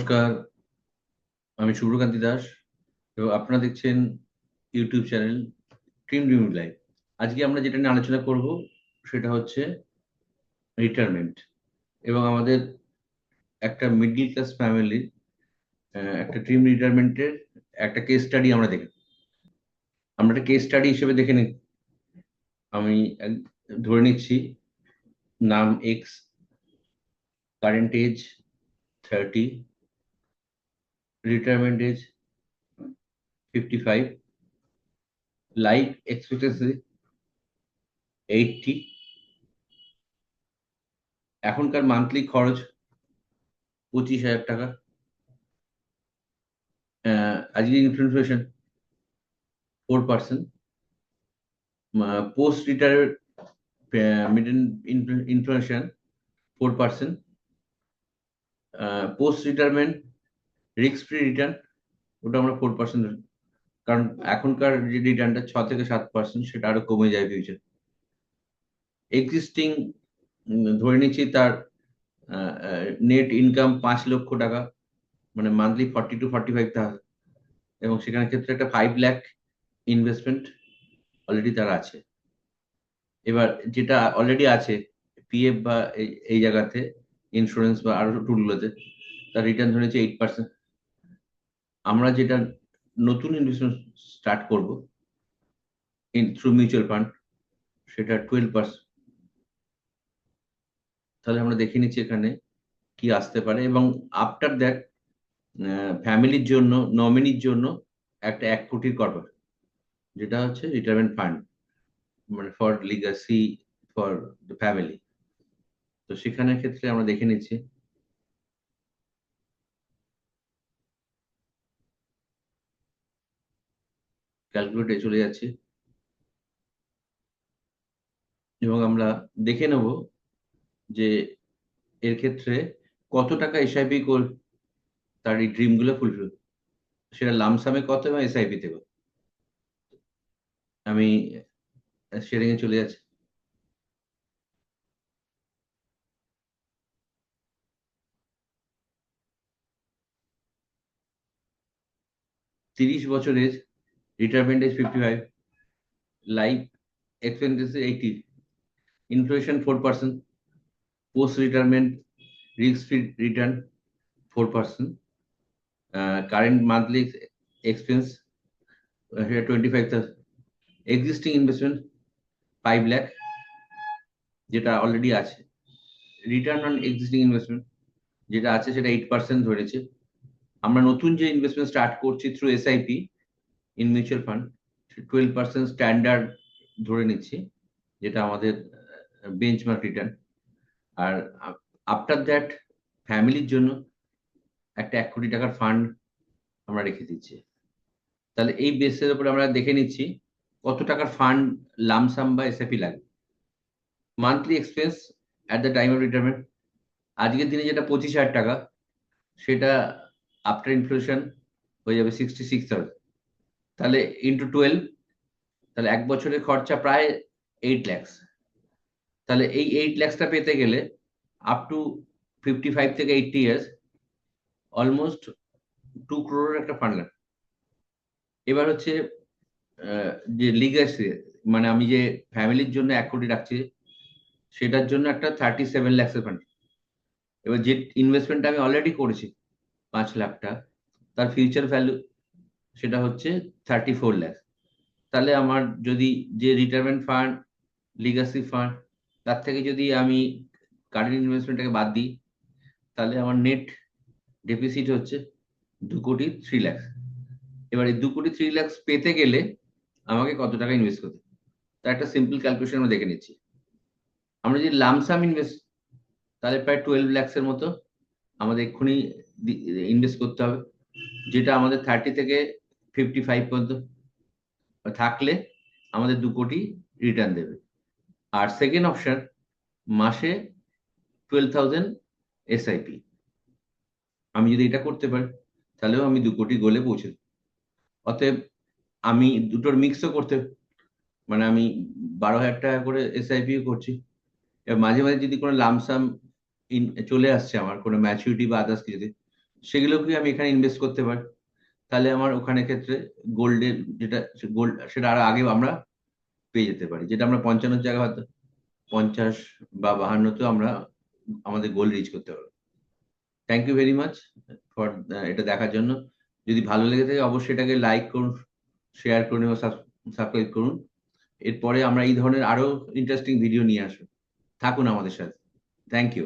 নমস্কার, আমি শুভ্রকান্তি দাস এবং আপনারা দেখছেন YouTube channel dream dream life. আজকে আমরা যেটা নিয়ে আলোচনা করব সেটা হচ্ছে রিটায়ারমেন্ট এবং আমাদের একটা মিডল ক্লাস ফ্যামিলির একটা ড্রিম রিটায়ারমেন্টের একটা কেস স্টাডি আমরা একটা কেস স্টাডি হিসেবে দেখে নিই। আমি ধরে নিচ্ছি নাম X, current age 30, retirement age 55, life expectancy 80, এখনকার মান্থলি খরচ 25,000 টাকা, আজকের inflation 4%, post retire middle inflation 4%, post retirement risk free return ওটা আমরা 4%, কারণ এখনকার যে রিটার্নটা 6 থেকে 7% সেটা আরো কমে যায় ফিউচার। এক্সিস্টিং ধরে নিচ্ছি তার নেট ইনকাম 5 লক্ষ টাকা, মানে মান্থলি 40 to 45,000, এবং সেখানে ক্ষেত্রে একটা 5 লাখ ইনভেস্টমেন্ট অলরেডি তার আছে। এবার যেটা অলরেডি আছে পিএফ বা এই জায়গাতে ইন্স্যুরেন্স বা আরো টুলগুলোতে তার রিটার্ন ধরেছে 8%। আমরা যেটা নতুন ইনভেস্টমেন্ট স্টার্ট করব থ্রু মিউচুয়াল ফান্ড সেটা 12%। তাহলে আমরা দেখে নিচ্ছি এখানে কি আসতে পারে, এবং আফটার দ্যাট ফ্যামিলির জন্য নমিনির জন্য একটা 1 কোটির কর্পোরেট, যেটা হচ্ছে রিটায়ারমেন্ট ফান্ড, মানে for Legacy for the family. তো সেখানের ক্ষেত্রে আমরা দেখে নিচ্ছি ক্যালকুলেটে চলে যাচ্ছি এবং আমরা দেখে নেব যে এর ক্ষেত্রে কত টাকা এসআইপি তার এই ড্রিম গুলো ফুলফিল, সেটা লামসামে কত এবং এসআইপি তে কত। আমি শেয়ারিং এ চলে যাচ্ছি। 30 বছর age, retirement age 55, life expenses 80, inflation 4%, post retirement risk free return 4%, current monthly expense 25,000, existing investment 5 lakh যেটা অলরেডি আছে, রিটার্ন অন এক্সিস্টিং ইনভেস্টমেন্ট যেটা আছে সেটা 8% ধরেছে। আমরা নতুন যে ইনভেস্টমেন্ট স্টার্ট করছি through SIP in mutual fund 12% standard ধরে নিচ্ছি, যেটা আমাদের বেঞ্চমার্ক রিটার্ন। আর আফটার দ্যাট ফ্যামিলির জন্য একটা 1 কোটি টাকার ফান্ড আমরা রেখে দিচ্ছি। তাহলে এই বেসের উপরে আমরা দেখে নিচ্ছি কত টাকার ফান্ড লামসাম বা এসআইপি লাগবে। Monthly expense at the time of retirement আজকের দিনে যেটা 25,000 টাকা, সেটা আফটার ইনফ্লেশন হয়ে যাবে 66,000। তাহলে ইন্টু 12, তাহলে 1 বছরের খরচা প্রায় 8 লাখ। তাহলে এই 8 লাখটা পেতে গেলে আপ টু 55 থেকে 80 ইয়ার্স অলমোস্ট 2 crore একটা ফান্ড লাগবে। এবার হচ্ছে যে লিগাসি, মানে আমি যে ফ্যামিলির জন্য 1 কোটি রাখছি সেটার জন্য একটা 37 লাখ ফান্ড। এবার যে ইনভেস্টমেন্ট আমি অলরেডি করেছি 5 লাখ টাকা, তার ফিউচার ভ্যালু সেটা হচ্ছে 34 লাখ। তাহলে আমার যদি যে রিটায়ারমেন্ট ফান্ড লিগাসি ফান্ড তার থেকে যদি আমি কারেন্ট ইনভেস্টমেন্টটাকে বাদ দিই, তাহলে আমার নেট ডেফিসিট হচ্ছে 2,03,00,000। এবার এই 2,03,00,000 পেতে গেলে আমাকে কত টাকা ইনভেস্ট করতে, তার একটা সিম্পল ক্যালকুলেশন আমরা দেখে নিচ্ছি। আমরা যদি লামসাম ইনভেস্ট, তাহলে প্রায় 12 লাখের মতো আমাদের এক্ষুনি ইনভেস্ট করতে হবে, যেটা আমাদের 30 থেকে 55 পর্যন্ত থাকলে আমাদের 2 কোটি রিটার্ন দেবে। আর সেকেন্ড অপশন মাসে 12,000 এসআইপি। আমি যদি এটা করতে পারি তাহলেও আমি 2 কোটি গোলে পৌঁছে দেব। অতএব আমি দুটোর মিক্সও করতে, মানে আমি 12,000 টাকা করে এসআইপি করছি, এবার মাঝে মাঝে যদি কোনো লামসাম চলে আসছে আমার কোনো ম্যাচুরিটি বা আদার্স কিছু, সেগুলোকে আমি এখানে ইনভেস্ট করতে পারি। তাহলে আমার ওখানে ক্ষেত্রে গোল্ডের যেটা গোল্ড সেটা আরো আগে আমরা পেয়ে যেতে পারি, যেটা আমরা 55 জায়গায় হয়তো 50 বা 52তেও আমরা আমাদের গোল রিচ করতে পারবো। Thank you very much for এটা দেখার জন্য। যদি ভালো লেগে থাকে অবশ্যই এটাকে লাইক করুন, শেয়ার করুন এবং সাবস্ক্রাইব করুন। এরপরে আমরা এই ধরনের আরো ইন্টারেস্টিং ভিডিও নিয়ে আসবো। থাকুন আমাদের সাথে। Thank you.